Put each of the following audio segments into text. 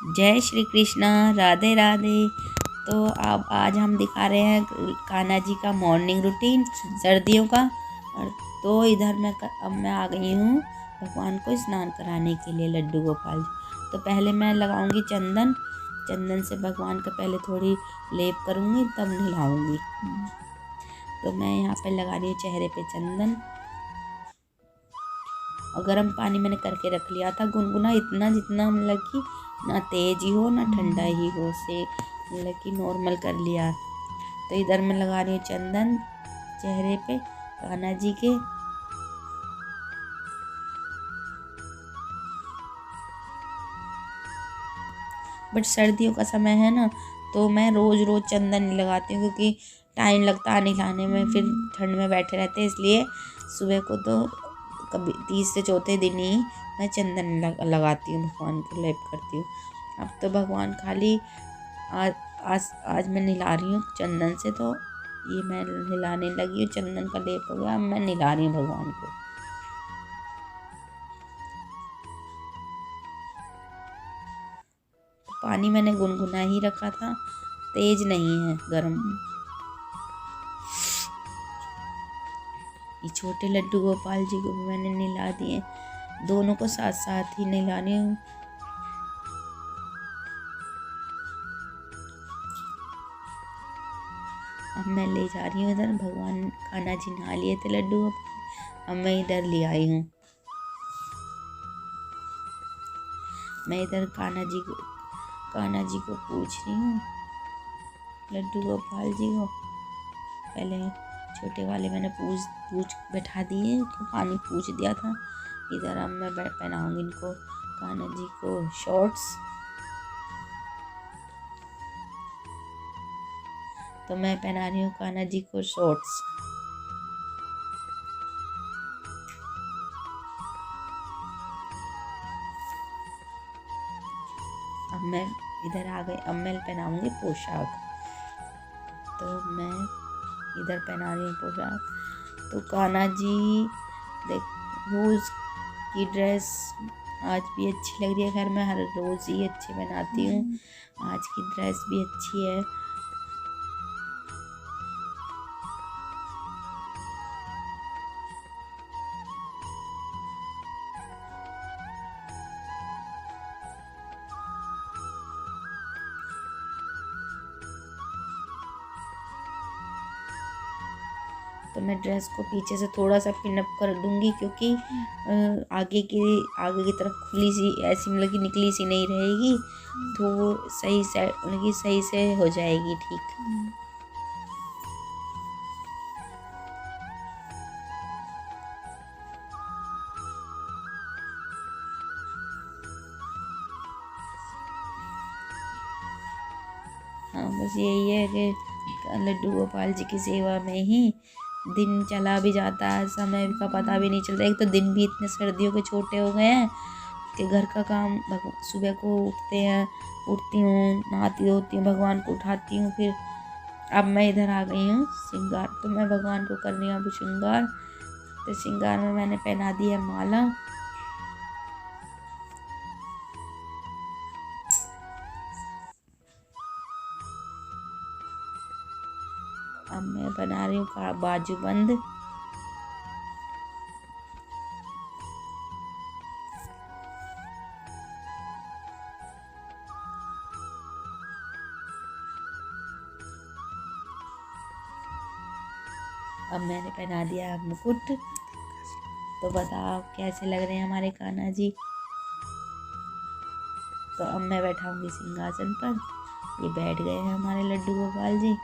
जय श्री कृष्णा, राधे राधे। तो अब आज हम दिखा रहे हैं कान्हा जी का मॉर्निंग रूटीन सर्दियों का। और तो इधर अब मैं आ गई हूँ भगवान को स्नान कराने के लिए, लड्डू गोपाल जी। तो पहले मैं लगाऊंगी चंदन। चंदन से भगवान का पहले थोड़ी लेप करूँगी, तब नहलाऊंगी। तो मैं यहाँ पे लगा रही हूँ चेहरे पे चंदन। और गर्म पानी मैंने करके रख लिया था गुनगुना, इतना जितना मतलब कि ना तेज ही हो ना ठंडा ही हो, से मतलब कि नॉर्मल कर लिया। तो इधर मैं लगा रही हूँ चंदन चेहरे पे कान्हा जी के। बट सर्दियों का समय है ना, तो मैं रोज़ रोज़ चंदन नहीं लगाती हूँ क्योंकि टाइम लगता है नहलाने में, फिर ठंड में बैठे रहते हैं। इसलिए सुबह को तो कभी तीसरे चौथे दिन ही मैं चंदन लगाती हूँ, भगवान को लेप करती हूँ। अब तो भगवान खाली आज आज आज मैं नहला रही हूँ चंदन से। तो ये मैं नहलाने लगी हूँ, चंदन का लेप हो गया, अब मैं नहला रही हूँ भगवान को। पानी मैंने गुनगुना ही रखा था, तेज नहीं है, गर्म। ये छोटे लड्डू गोपाल जी को भी मैंने नहला दिए, दोनों को साथ साथ ही नहलानी हूँ। अब मैं ले जा रही हूँ इधर, भगवान कान्हा जी नहा लिए थे लड्डू गोपाल, अब मैं इधर ले आई हूँ। मैं इधर कान्हा जी को पूछ रही हूँ, लड्डू गोपाल जी को। पहले छोटे वाले मैंने पूछ बैठा दिए, तो पानी पूछ दिया था। इधर अब मैं पहनाऊंगी इनको, कान्हा जी को शॉर्ट्स। तो मैं पहना रही हूँ कान्हा जी को शॉर्ट्स। अब मैं इधर आ गई, अब मैं पहनाऊंगी पोशाक। तो मैं इधर पहना रही हूँ पोशाक। तो कान्हा जी देख, रोज़ की ड्रेस आज भी अच्छी लग रही है। खैर मैं हर रोज़ ही अच्छी बनाती हूँ, आज की ड्रेस भी अच्छी है। तो मैं ड्रेस को पीछे से थोड़ा सा पिन अप कर दूंगी, क्योंकि आगे की तरफ खुली सी ऐसी मतलब कि निकली सी नहीं रहेगी, तो वो सही से मतलब कि सही से हो जाएगी ठीक। हाँ, बस यही है कि लड्डू गोपाल जी की सेवा में ही दिन चला भी जाता है, समय का पता भी नहीं चलता। एक तो दिन भी इतने सर्दियों के छोटे हो गए हैं कि घर का काम सुबह को उठती हूँ, नहाती धोती हूँ, भगवान को उठाती हूँ। फिर अब मैं इधर आ गई हूँ श्रृंगार। तो मैं भगवान को कर रही हूँ अब श्रृंगार। तो श्रृंगार में मैंने पहना दी है माला। अब मैं बना रही हूँ बाजूबंद। अब मैंने पहना दिया है मुकुट। तो बताओ कैसे लग रहे हैं हमारे कान्हा जी। तो अब मैं बैठाऊंगी सिंहासन पर। ये बैठ गए हैं हमारे लड्डू गोपाल जी।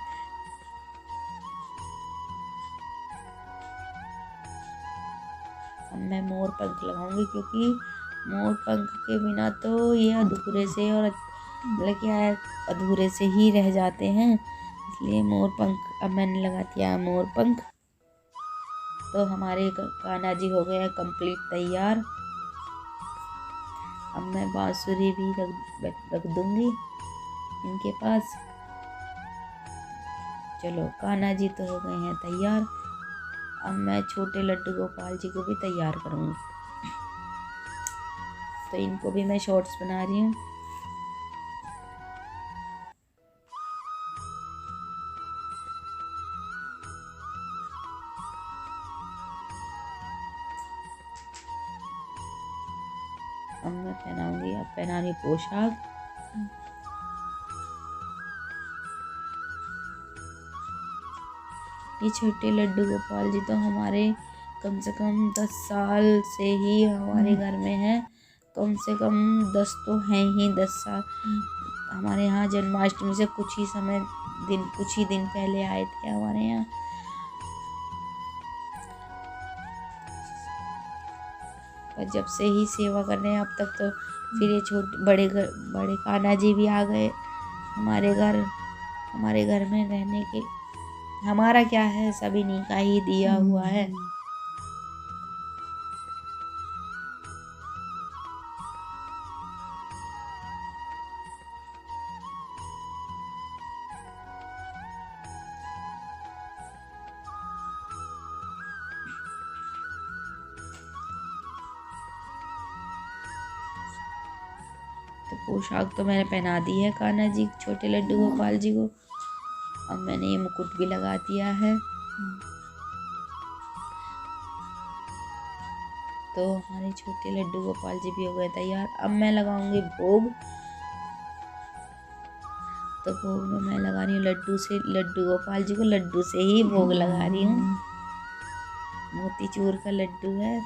अब मैं मोर पंख लगाऊंगी, क्योंकि मोर पंख के बिना तो ये अधूरे से और मतलब क्या है, अधूरे से ही रह जाते हैं। इसलिए मोर पंख अब मैंने लगा दिया मोर पंख। तो हमारे कान्हा जी हो गए हैं कंप्लीट तैयार। अब मैं बांसुरी भी रख दूंगी इनके पास। चलो कान्हा जी तो हो गए हैं तैयार। अब मैं छोटे लड्डू गोपाल जी को भी तैयार करूँगी। तो इनको भी मैं शॉर्ट्स बना रही हूँ। पहना रही हूँ पोशाक। ये छोटे लड्डू गोपाल जी तो हमारे कम से कम 10 साल से ही हमारे घर में है। कम से कम 10 तो हैं ही, 10 साल। हमारे यहाँ जन्माष्टमी से कुछ ही दिन पहले आए थे हमारे यहाँ। और जब से ही सेवा कर रहे हैं अब तक, तो फिर ये बड़े कान्हा जी भी आ गए हमारे घर में रहने के। हमारा क्या है, सब इन्हीं का ही दिया हुआ है। तो पोशाक तो मैंने पहना दी है कान्हा जी, छोटे लड्डू गोपाल जी को। अब मैंने ये मुकुट भी लगा दिया है। तो हमारे छोटे लड्डू गोपाल जी भी हो गए तैयार। अब मैं लगाऊंगी भोग। तो भोग में मैं लगा रही हूँ लड्डू गोपाल जी को लड्डू से ही भोग लगा रही हूँ। मोतीचूर का लड्डू है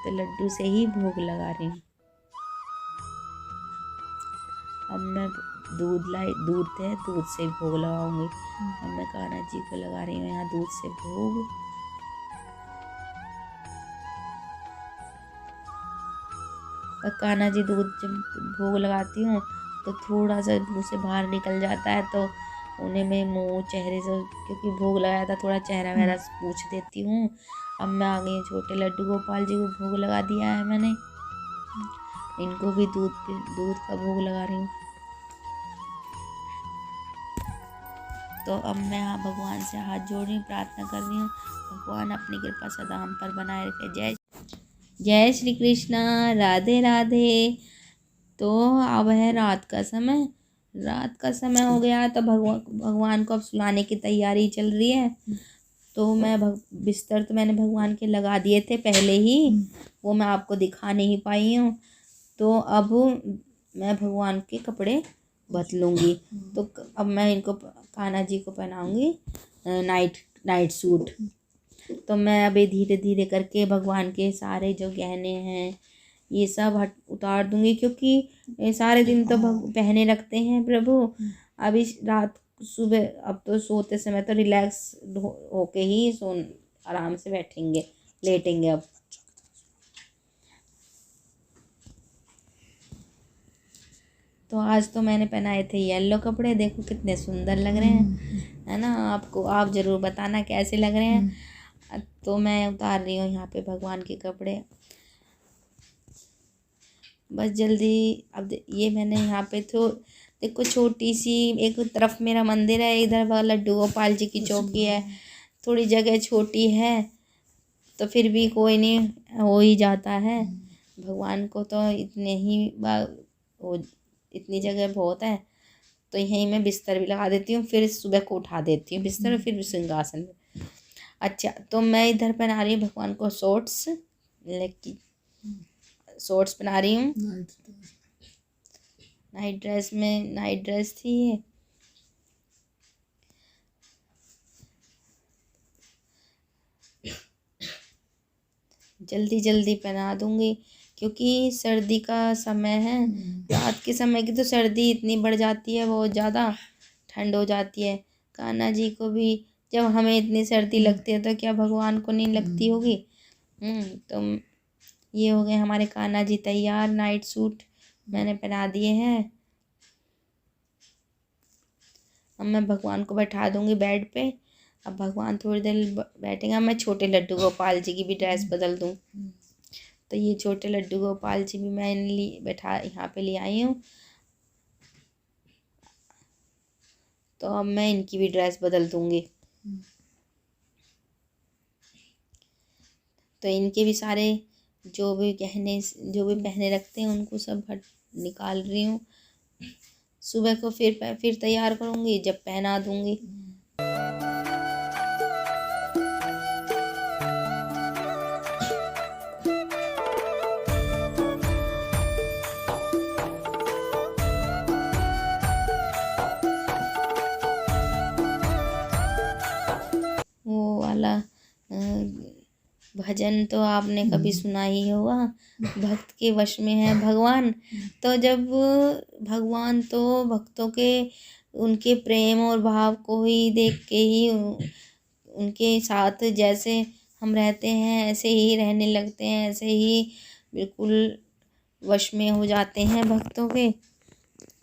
तो लड्डू से ही भोग लगा रही हूँ। अब मैं दूध से भोग लगाऊंगी। अब मैं कान्हा जी को लगा रही हूँ यहाँ दूध से भोग। और कान्हा जी दूध जब भोग लगाती हूँ तो थोड़ा सा मुँह से बाहर निकल जाता है, तो उन्हें मैं मुँह चेहरे से, क्योंकि भोग लगाया था, थोड़ा चेहरा वहरा पूछ देती हूँ। अब मैं आ गई छोटे लड्डू गोपाल जी को भोग लगा दिया है मैंने। इनको भी दूध का भोग लगा रही हूँ। तो अब मैं भगवान से हाथ जोड़ रही हूँ, प्रार्थना कर रही हूँ भगवान अपनी कृपा सदा हम पर बनाए रखे। जय श्री कृष्णा, राधे राधे। तो अब है रात का समय हो गया, तो भगवान को अब सुलाने की तैयारी चल रही है। तो मैं बिस्तर तो मैंने भगवान के लगा दिए थे पहले ही, वो मैं आपको दिखा नहीं पाई हूँ। तो अब मैं भगवान के कपड़े बदलूँगी। तो अब मैं इनको कान्हा जी को पहनाऊँगी नाइट सूट। तो मैं अभी धीरे धीरे करके भगवान के सारे जो गहने हैं ये सब उतार दूँगी, क्योंकि सारे दिन तो पहने रखते हैं प्रभु। अभी सुबह अब तो सोते समय तो रिलैक्स होके ही आराम से लेटेंगे। अब तो आज तो मैंने पहनाए थे येलो कपड़े, देखो कितने सुंदर लग रहे हैं, है ना। आप ज़रूर बताना कैसे लग रहे हैं। तो मैं उतार रही हूँ यहाँ पे भगवान के कपड़े बस जल्दी। अब ये मैंने यहाँ पे तो देखो छोटी सी एक तरफ मेरा मंदिर है, इधर लड्डू गोपाल जी की चौकी है। थोड़ी जगह छोटी है तो फिर भी कोई नहीं, हो ही जाता है। भगवान को तो इतनी जगह बहुत है। तो यहीं मैं बिस्तर भी लगा देती हूँ, फिर सुबह को उठा देती हूँ बिस्तर, फिर सिंहासन में। अच्छा, तो मैं इधर पहना रही हूँ भगवान को शॉर्ट्स पहना रही हूँ। नाइट ड्रेस थी ये। जल्दी पहना दूंगी क्योंकि सर्दी का समय है। रात के समय की तो सर्दी इतनी बढ़ जाती है, बहुत ज़्यादा ठंड हो जाती है। कान्हा जी को भी जब हमें इतनी सर्दी लगती है तो क्या भगवान को नहीं लगती होगी। तो ये हो गए हमारे कान्हा जी तैयार। नाइट सूट मैंने पहना दिए हैं। अब मैं भगवान को बैठा दूंगी बेड पे। अब भगवान थोड़ी देर बैठेंगे। मैं छोटे लड्डू गोपाल जी की भी ड्रेस बदल दूं। तो ये छोटे लड्डू गोपाल जी भी मैं बैठा यहाँ पे ले आई हूँ। तो अब मैं इनकी भी ड्रेस बदल दूंगी। तो इनके भी सारे जो भी पहने रखते हैं उनको सब निकाल रही हूँ। सुबह को फिर तैयार करूँगी, जब पहना दूँगी। भजन तो आपने कभी सुना ही होगा, भक्त के वश में है भगवान। तो जब भगवान तो भक्तों के उनके प्रेम और भाव को ही देख के ही उनके साथ जैसे हम रहते हैं ऐसे ही रहने लगते हैं, ऐसे ही बिल्कुल वश में हो जाते हैं भक्तों के।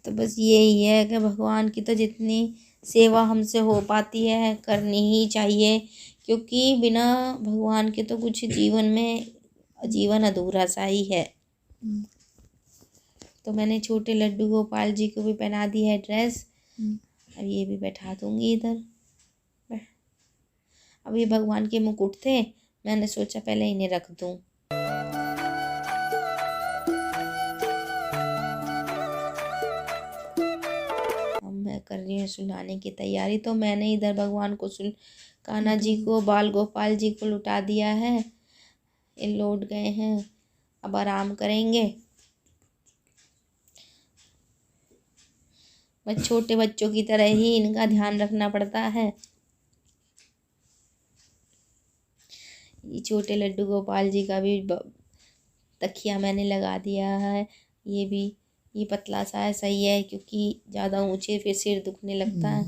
तो बस यही है कि भगवान की तो जितनी सेवा हमसे हो पाती है करनी ही चाहिए, क्योंकि बिना भगवान के तो कुछ जीवन अधूरा सा ही है। तो मैंने छोटे लड्डू गोपाल जी को भी पहना दी है ड्रेस, और ये भी बैठा दूंगी इधर। अब ये भगवान के मुकुट थे, मैंने सोचा पहले इन्हें रख दूं। अब मैं कर रही हूँ सुलाने की तैयारी। तो मैंने इधर भगवान को कान्हा जी को, बाल गोपाल जी को लुटा दिया है, ये लौट गए हैं, अब आराम करेंगे। बस छोटे बच्चों की तरह ही इनका ध्यान रखना पड़ता है। ये छोटे लड्डू गोपाल जी का भी तकिया मैंने लगा दिया है। ये पतला सा है, सही है, क्योंकि ज़्यादा ऊंचे फिर सिर दुखने लगता है।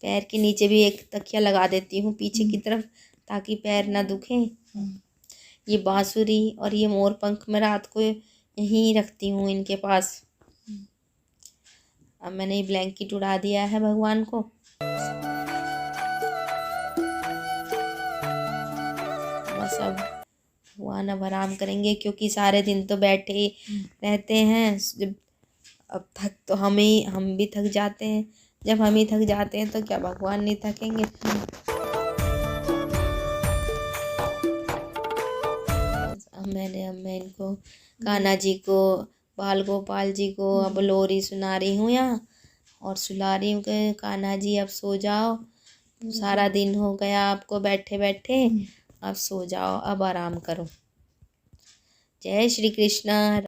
पैर के नीचे भी एक तकिया लगा देती हूँ पीछे की तरफ, ताकि पैर ना दुखे। ये बांसुरी और ये मोर पंख मैं रात को यहीं रखती हूँ इनके पास। अब मैंने ये ब्लैंकेट उड़ा दिया है भगवान को। बस अब भगवान अब आराम करेंगे, क्योंकि सारे दिन तो बैठे ही रहते हैं। अब हम भी थक जाते हैं। जब हम ही थक जाते हैं तो क्या भगवान नहीं थकेंगे। अब मैं इनको कान्हा जी को, बाल गोपाल जी को अब लोरी सुना रही हूँ यहाँ, और सुला रही हूँ कि कान्हा जी अब सो जाओ, सारा दिन हो गया आपको बैठे बैठे, अब सो जाओ, अब आराम करो। जय श्री कृष्ण।